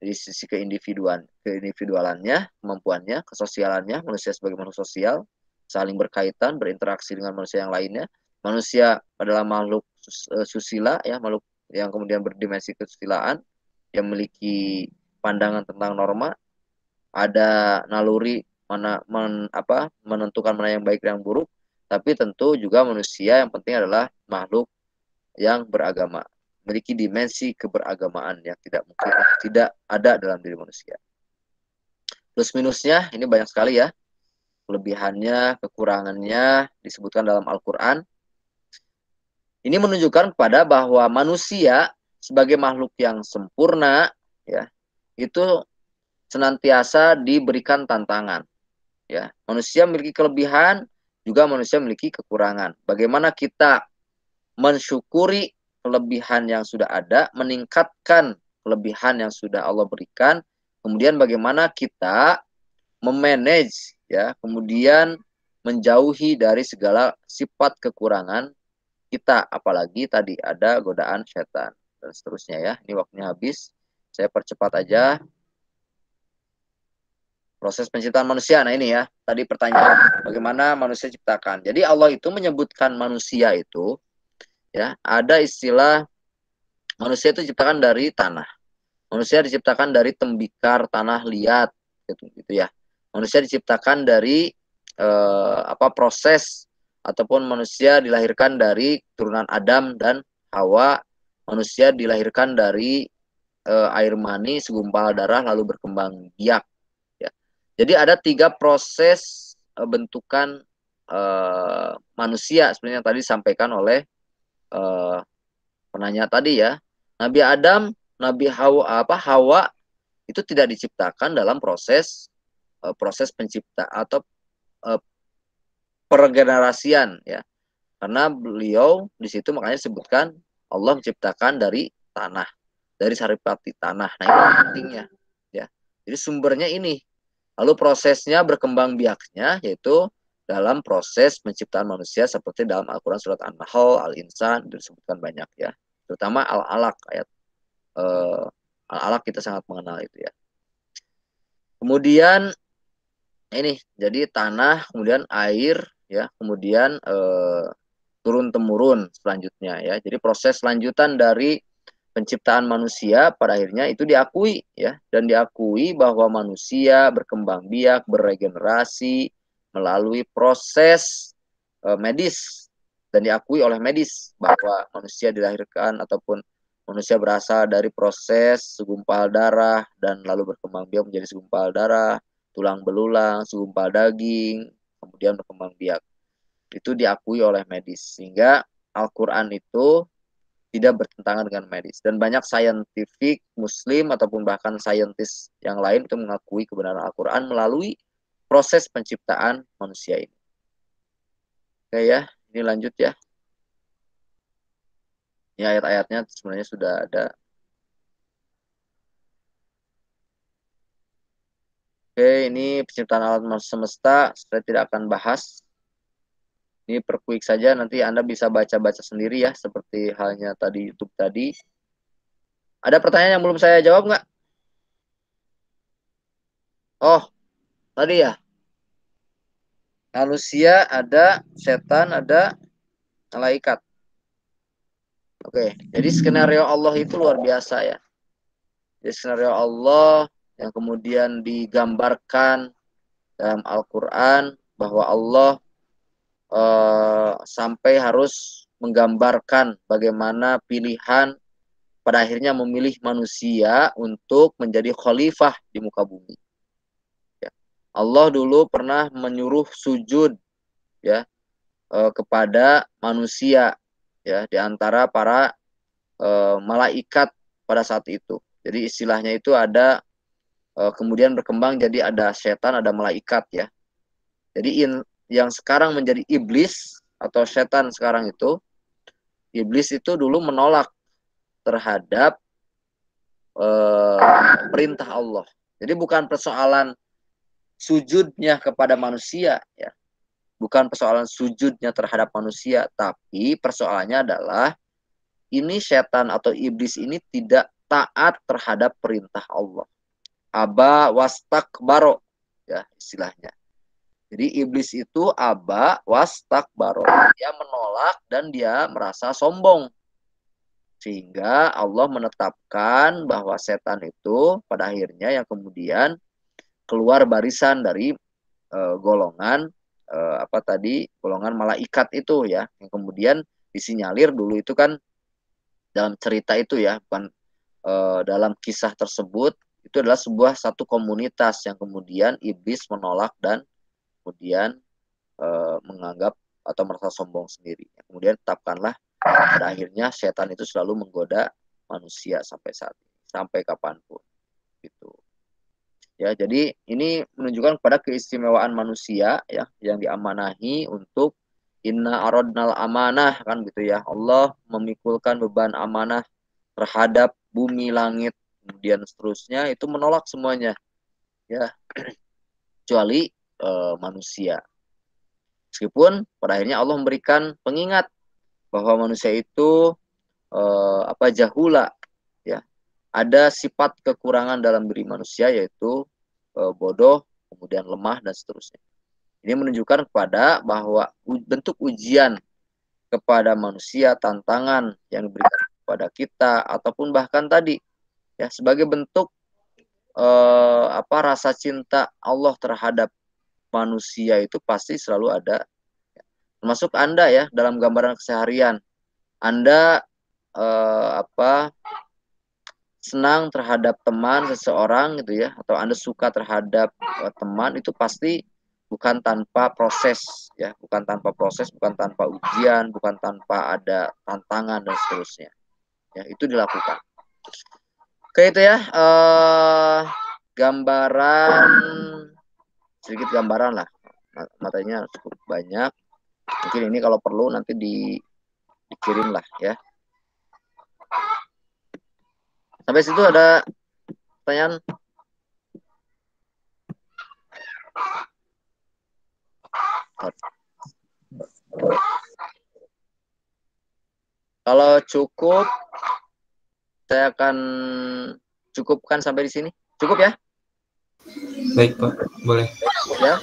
Dari sisi keindividualannya, kemampuannya, kesosialannya, manusia sebagai makhluk sosial, saling berkaitan, berinteraksi dengan manusia yang lainnya. Manusia adalah makhluk susila, ya, makhluk yang kemudian berdimensi kesusilaan, yang memiliki pandangan tentang norma, ada naluri menentukan mana yang baik dan yang buruk, tapi tentu juga manusia yang penting adalah makhluk yang beragama, memiliki dimensi keberagamaan yang tidak mungkin tidak ada dalam diri manusia. Plus minusnya ini banyak sekali ya. Kelebihannya, kekurangannya disebutkan dalam Al-Quran. Ini menunjukkan kepada bahwa manusia sebagai makhluk yang sempurna ya, itu senantiasa diberikan tantangan ya. Manusia memiliki kelebihan, juga manusia memiliki kekurangan. Bagaimana kita mensyukuri kelebihan yang sudah ada, meningkatkan kelebihan yang sudah Allah berikan, kemudian bagaimana kita memanage ya, kemudian menjauhi dari segala sifat kekurangan kita, apalagi tadi ada godaan setan dan seterusnya ya. Ini waktunya habis, saya percepat aja proses penciptaan manusia. Nah, ini ya, tadi pertanyaan bagaimana manusia diciptakan. Jadi Allah itu menyebutkan manusia itu ya, ada istilah manusia itu diciptakan dari tanah. Manusia diciptakan dari tembikar tanah liat gitu ya. Manusia diciptakan dari proses, ataupun manusia dilahirkan dari turunan Adam dan Hawa. Manusia dilahirkan dari air mani, segumpal darah, lalu berkembang biak ya. Jadi ada 3 proses bentukan manusia sebenarnya yang tadi disampaikan oleh penanya tadi ya. Nabi Adam, Nabi Hawa itu tidak diciptakan dalam proses pencipta atau pergenerasian ya. Karena beliau di situ makanya disebutkan Allah menciptakan dari tanah, dari saripati tanah. Nah, ini pentingnya ya. Jadi sumbernya ini. Lalu prosesnya berkembang biaknya yaitu dalam proses penciptaan manusia seperti dalam Al-Quran surat An-Nahl, Al-Insan disebutkan banyak ya. Terutama Al-Alaq, ayat Al-Alaq kita sangat mengenal itu ya. Kemudian ini jadi tanah, kemudian air ya, kemudian turun temurun selanjutnya ya. Jadi proses lanjutan dari penciptaan manusia pada akhirnya itu diakui ya, dan diakui bahwa manusia berkembang biak, beregenerasi melalui proses medis, dan diakui oleh medis bahwa manusia dilahirkan ataupun manusia berasal dari proses segumpal darah dan lalu berkembang biak menjadi segumpal darah, tulang belulang, segumpal daging, kemudian berkembang biak. Itu diakui oleh medis, sehingga Al-Quran itu tidak bertentangan dengan medis. Dan banyak saintifik muslim ataupun bahkan saintis yang lain itu mengakui kebenaran Al-Quran melalui proses penciptaan manusia ini. Oke ya, ini lanjut ya. Ini ayat-ayatnya sebenarnya sudah ada. Oke, ini penciptaan alam semesta, saya tidak akan bahas. Ini per quick saja, nanti Anda bisa baca-baca sendiri ya, seperti halnya tadi YouTube tadi. Ada pertanyaan yang belum saya jawab nggak? Oh, tadi ya. Manusia ada, setan ada, malaikat. Oke, jadi skenario Allah itu luar biasa ya. Jadi skenario Allah yang kemudian digambarkan dalam Al-Quran bahwa Allah sampai harus menggambarkan bagaimana pilihan pada akhirnya memilih manusia untuk menjadi khalifah di muka bumi. Ya. Allah dulu pernah menyuruh sujud ya kepada manusia ya di antara para malaikat pada saat itu. Jadi istilahnya itu ada kemudian berkembang jadi ada setan, ada malaikat ya. Jadi yang sekarang menjadi iblis atau setan sekarang itu, iblis itu dulu menolak terhadap perintah Allah. Jadi bukan persoalan sujudnya kepada manusia ya, bukan persoalan sujudnya terhadap manusia, tapi persoalannya adalah ini setan atau iblis ini tidak taat terhadap perintah Allah. Aba wastakbaro ya istilahnya. Jadi iblis itu aba wastakbaro. Dia menolak dan dia merasa sombong. Sehingga Allah menetapkan bahwa setan itu pada akhirnya yang kemudian keluar barisan dari golongan golongan malaikat itu ya, yang kemudian disinyalir dulu itu kan dalam cerita itu ya, bukan dalam kisah tersebut itu adalah sebuah satu komunitas yang kemudian iblis menolak dan kemudian menganggap atau merasa sombong sendiri. Kemudian tetapkanlah pada akhirnya setan itu selalu menggoda manusia sampai saat ini, sampai kapanpun gitu. Ya, jadi ini menunjukkan kepada keistimewaan manusia ya yang diamanahi untuk inna aradnal amanah kan gitu ya. Allah memikulkan beban amanah terhadap bumi, langit, kemudian seterusnya itu menolak semuanya ya kecuali manusia. Meskipun pada akhirnya Allah memberikan pengingat bahwa manusia itu jahula ya. Ada sifat kekurangan dalam diri manusia yaitu bodoh, kemudian lemah dan seterusnya. Ini menunjukkan kepada bahwa bentuk ujian kepada manusia, tantangan yang diberikan kepada kita ataupun bahkan tadi ya sebagai bentuk rasa cinta Allah terhadap manusia itu pasti selalu ada. Termasuk Anda ya dalam gambaran keseharian. Anda senang terhadap teman seseorang gitu ya, atau Anda suka terhadap teman itu pasti bukan tanpa proses ya, bukan tanpa proses, bukan tanpa ujian, bukan tanpa ada tantangan dan seterusnya. Ya, itu dilakukan. Oke itu ya gambaran, sedikit gambaran lah, materinya cukup banyak. Mungkin ini kalau perlu nanti dikirim lah ya. Sampai situ ada pertanyaan? Kalau cukup, saya akan cukupkan sampai di sini. Cukup ya? Baik Pak, boleh. Ya.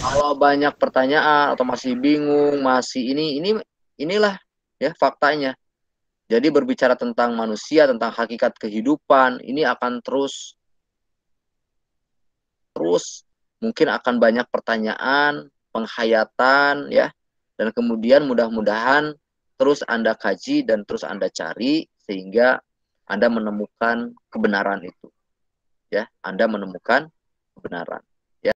Kalau banyak pertanyaan atau masih bingung, masih inilah ya faktanya. Jadi berbicara tentang manusia, tentang hakikat kehidupan, ini akan terus mungkin akan banyak pertanyaan, penghayatan ya. Dan kemudian mudah-mudahan terus Anda kaji dan terus Anda cari sehingga Anda menemukan kebenaran itu. Ya, Anda menemukan kebenaran.